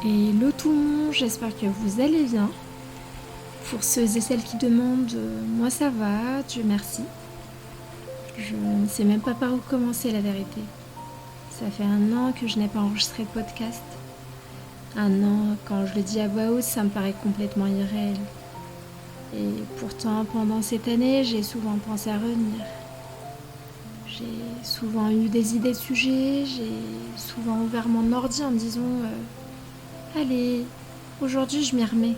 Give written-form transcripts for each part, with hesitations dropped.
Hello tout le monde, j'espère que vous allez bien. Pour ceux et celles qui demandent, moi ça va, Dieu merci. Je ne sais même pas par où commencer la vérité. Ça fait 1 an que je n'ai pas enregistré de podcast. 1 an, quand je le dis à voix haute, ça me paraît complètement irréel. Et pourtant, pendant cette année, j'ai souvent pensé à revenir. J'ai souvent eu des idées de sujets, j'ai souvent ouvert mon ordi en me disant allez, aujourd'hui je m'y remets.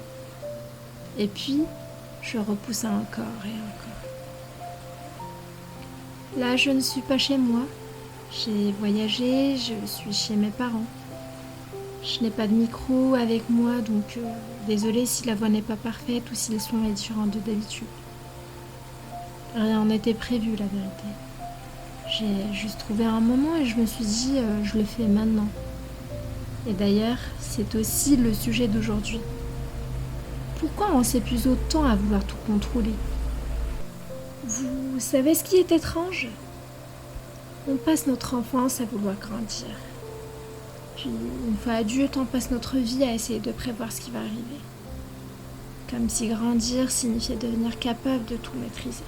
Et puis, je repousse encore et encore. Là, je ne suis pas chez moi. J'ai voyagé, je suis chez mes parents. Je n'ai pas de micro avec moi, donc désolée si la voix n'est pas parfaite ou si le son est différent de d'habitude. Rien n'était prévu, la vérité. J'ai juste trouvé un moment et je me suis dit, je le fais maintenant. Et d'ailleurs, c'est aussi le sujet d'aujourd'hui. Pourquoi on s'épuise autant à vouloir tout contrôler ? Vous savez ce qui est étrange ? On passe notre enfance à vouloir grandir. Puis, une fois adulte, on passe notre vie à essayer de prévoir ce qui va arriver. Comme si grandir signifiait devenir capable de tout maîtriser.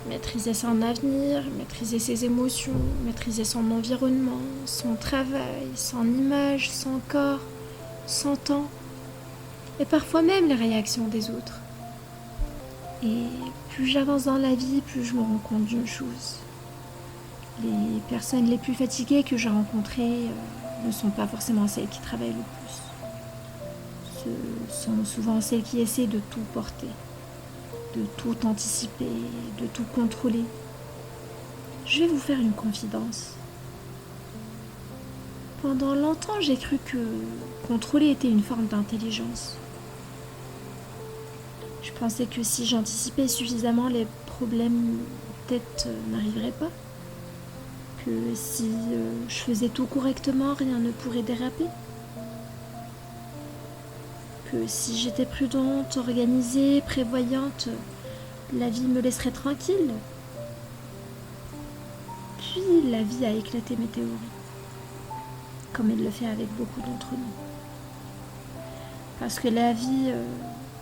Maîtriser son avenir, maîtriser ses émotions, maîtriser son environnement, son travail, son image, son corps, son temps, et parfois même les réactions des autres. Et plus j'avance dans la vie, plus je me rends compte d'une chose. Les personnes les plus fatiguées que j'ai rencontrées ne sont pas forcément celles qui travaillent le plus. Ce sont souvent celles qui essaient de tout porter, de tout anticiper, de tout contrôler. Je vais vous faire une confidence. Pendant longtemps, j'ai cru que contrôler était une forme d'intelligence. Je pensais que si j'anticipais suffisamment, les problèmes peut-être n'arriveraient pas. Que si je faisais tout correctement, rien ne pourrait déraper. Que si j'étais prudente, organisée, prévoyante, la vie me laisserait tranquille. Puis la vie a éclaté mes théories, comme elle le fait avec beaucoup d'entre nous. Parce que la vie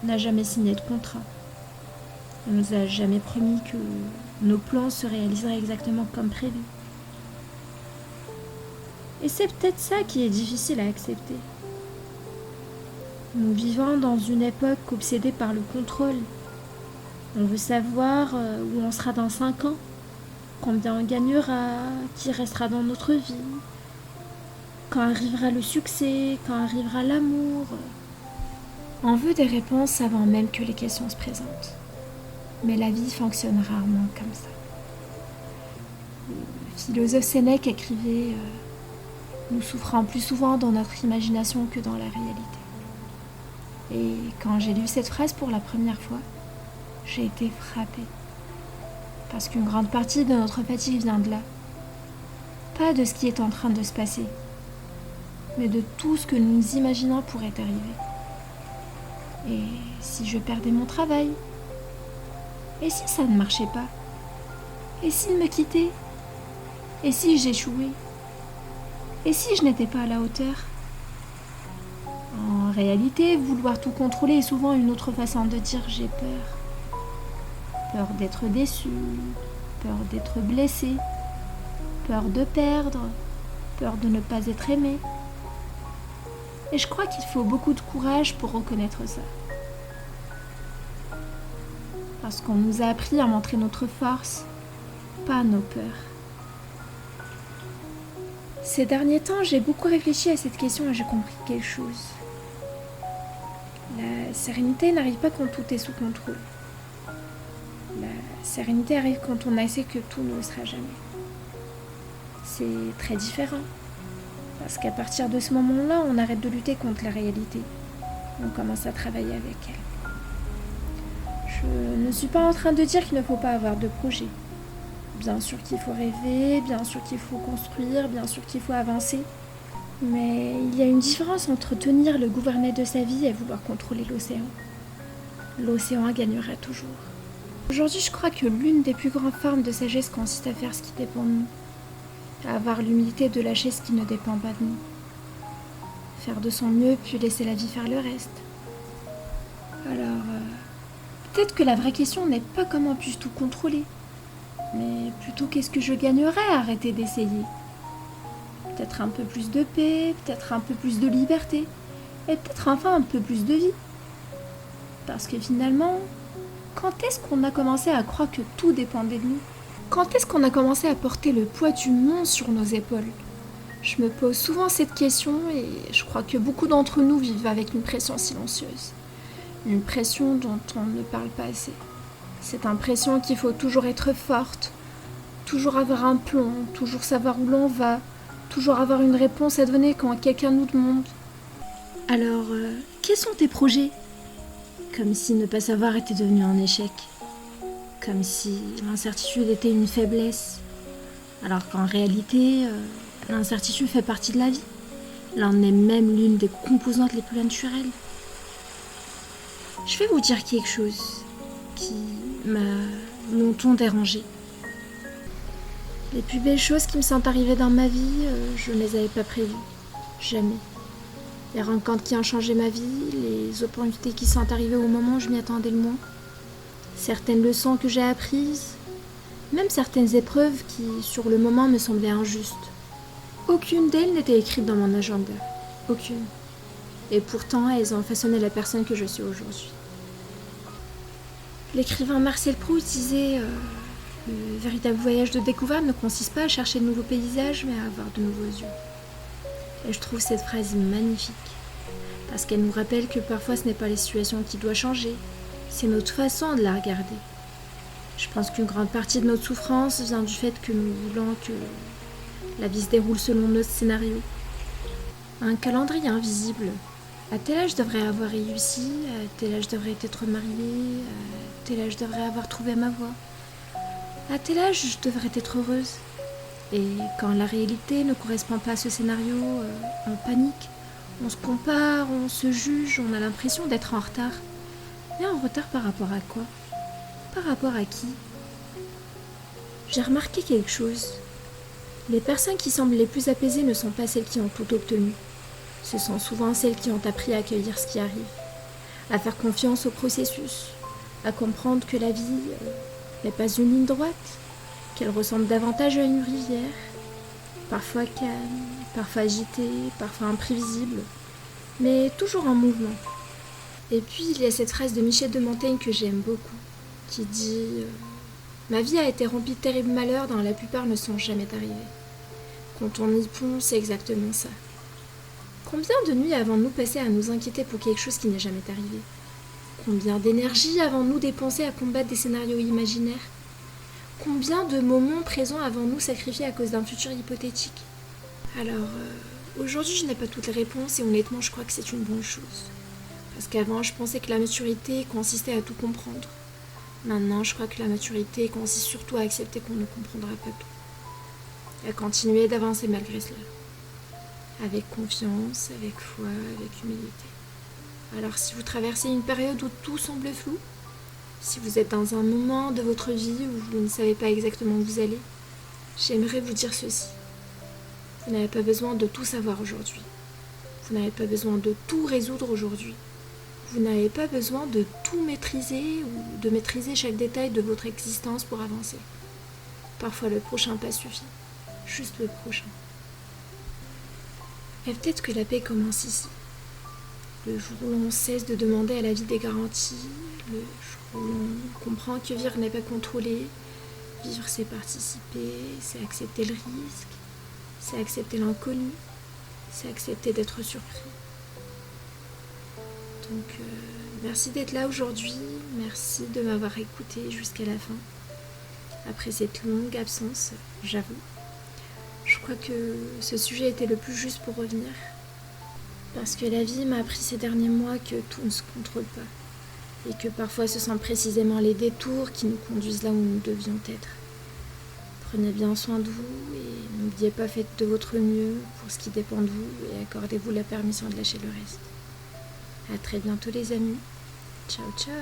n'a jamais signé de contrat. Elle nous a jamais promis que nos plans se réaliseraient exactement comme prévu. Et c'est peut-être ça qui est difficile à accepter. Nous vivons dans une époque obsédée par le contrôle. On veut savoir où on sera dans 5 ans, combien on gagnera, qui restera dans notre vie, quand arrivera le succès, quand arrivera l'amour. On veut des réponses avant même que les questions se présentent. Mais la vie fonctionne rarement comme ça. Le philosophe Sénèque écrivait nous souffrons plus souvent dans notre imagination que dans la réalité. Et quand j'ai lu cette phrase pour la première fois, j'ai été frappée. Parce qu'une grande partie de notre fatigue vient de là. Pas de ce qui est en train de se passer, mais de tout ce que nous imaginons pourrait arriver. Et si je perdais mon travail ? Et si ça ne marchait pas ? Et s'il me quittait ? Et si j'échouais ? Et si je n'étais pas à la hauteur ? En réalité, vouloir tout contrôler est souvent une autre façon de dire j'ai peur. Peur d'être déçu, peur d'être blessé, peur de perdre, peur de ne pas être aimé. Et je crois qu'il faut beaucoup de courage pour reconnaître ça. Parce qu'on nous a appris à montrer notre force, pas nos peurs. Ces derniers temps, j'ai beaucoup réfléchi à cette question et j'ai compris quelque chose. La sérénité n'arrive pas quand tout est sous contrôle. La sérénité arrive quand on sait que tout ne le sera jamais. C'est très différent. Parce qu'à partir de ce moment-là, on arrête de lutter contre la réalité. On commence à travailler avec elle. Je ne suis pas en train de dire qu'il ne faut pas avoir de projet. Bien sûr qu'il faut rêver, bien sûr qu'il faut construire, bien sûr qu'il faut avancer. Mais il y a une différence entre tenir le gouvernail de sa vie et vouloir contrôler l'océan. L'océan gagnera toujours. Aujourd'hui, je crois que l'une des plus grandes formes de sagesse consiste à faire ce qui dépend de nous. À avoir l'humilité de lâcher ce qui ne dépend pas de nous. faire de son mieux puis laisser la vie faire le reste. Alors, peut-être que la vraie question n'est pas comment puis-je tout contrôler, mais plutôt qu'est-ce que je gagnerais à arrêter d'essayer. Peut-être un peu plus de paix, peut-être un peu plus de liberté, et peut-être enfin un peu plus de vie. Parce que finalement, quand est-ce qu'on a commencé à croire que tout dépendait de nous ? Quand est-ce qu'on a commencé à porter le poids du monde sur nos épaules ? Je me pose souvent cette question et je crois que beaucoup d'entre nous vivent avec une pression silencieuse. Une pression dont on ne parle pas assez. Cette impression qu'il faut toujours être forte, toujours avoir un plan, toujours savoir où l'on va, toujours avoir une réponse à donner quand quelqu'un nous demande. Alors, quels sont tes projets ? Comme si ne pas savoir était devenu un échec. Comme si l'incertitude était une faiblesse. Alors qu'en réalité, l'incertitude fait partie de la vie. Elle en est même l'une des composantes les plus naturelles. Je vais vous dire quelque chose qui m'a longtemps dérangée. Les plus belles choses qui me sont arrivées dans ma vie, je ne les avais pas prévues. Jamais. Les rencontres qui ont changé ma vie, les opportunités qui sont arrivées au moment où je m'y attendais le moins. Certaines leçons que j'ai apprises, même certaines épreuves qui, sur le moment, me semblaient injustes. Aucune d'elles n'était écrite dans mon agenda. Aucune. Et pourtant, elles ont façonné la personne que je suis aujourd'hui. L'écrivain Marcel Proust disait le véritable voyage de découverte ne consiste pas à chercher de nouveaux paysages, mais à avoir de nouveaux yeux. Et je trouve cette phrase magnifique, parce qu'elle nous rappelle que parfois ce n'est pas les situations qui doivent changer, c'est notre façon de la regarder. Je pense qu'une grande partie de notre souffrance vient du fait que nous voulons que la vie se déroule selon notre scénario. Un calendrier invisible. À tel âge, je devrais avoir réussi, à tel âge, je devrais être mariée, à tel âge, je devrais avoir trouvé ma voie. À tel âge, je devrais être heureuse. Et quand la réalité ne correspond pas à ce scénario, on panique, on se compare, on se juge, on a l'impression d'être en retard. Mais en retard par rapport à quoi ? Par rapport à qui ? J'ai remarqué quelque chose. Les personnes qui semblent les plus apaisées ne sont pas celles qui ont tout obtenu. Ce sont souvent celles qui ont appris à accueillir ce qui arrive, à faire confiance au processus, à comprendre que la vie n'est pas une ligne droite, qu'elle ressemble davantage à une rivière, parfois calme, parfois agitée, parfois imprévisible, mais toujours en mouvement. Et puis il y a cette phrase de Michel de Montaigne que j'aime beaucoup, qui dit « Ma vie a été remplie de terribles malheurs dont la plupart ne sont jamais arrivés. » Quand on y pense, c'est exactement ça. Combien de nuits avons-nous passé à nous inquiéter pour quelque chose qui n'est jamais arrivé ? Combien d'énergie avons-nous dépensé à combattre des scénarios imaginaires ? Combien de moments présents avons-nous sacrifiés à cause d'un futur hypothétique ? Alors, aujourd'hui, je n'ai pas toutes les réponses et honnêtement, je crois que c'est une bonne chose. Parce qu'avant, je pensais que la maturité consistait à tout comprendre. Maintenant, je crois que la maturité consiste surtout à accepter qu'on ne comprendra pas tout. Et à continuer d'avancer malgré cela. Avec confiance, avec foi, avec humilité. Alors si vous traversez une période où tout semble flou, si vous êtes dans un moment de votre vie où vous ne savez pas exactement où vous allez, j'aimerais vous dire ceci. Vous n'avez pas besoin de tout savoir aujourd'hui. Vous n'avez pas besoin de tout résoudre aujourd'hui. Vous n'avez pas besoin de tout maîtriser ou de maîtriser chaque détail de votre existence pour avancer. Parfois le prochain pas suffit. Juste le prochain. Et peut-être que la paix commence ici. Le jour où l'on cesse de demander à la vie des garanties, le jour où l'on comprend que vivre n'est pas contrôler, vivre c'est participer, c'est accepter le risque, c'est accepter l'inconnu, c'est accepter d'être surpris. Donc merci d'être là aujourd'hui, merci de m'avoir écouté jusqu'à la fin. Après cette longue absence, j'avoue. Je crois que ce sujet était le plus juste pour revenir. Parce que la vie m'a appris ces derniers mois que tout ne se contrôle pas. Et que parfois ce sont précisément les détours qui nous conduisent là où nous devions être. Prenez bien soin de vous et n'oubliez pas, faites de votre mieux pour ce qui dépend de vous et accordez-vous la permission de lâcher le reste. À très bientôt les amis. Ciao ciao.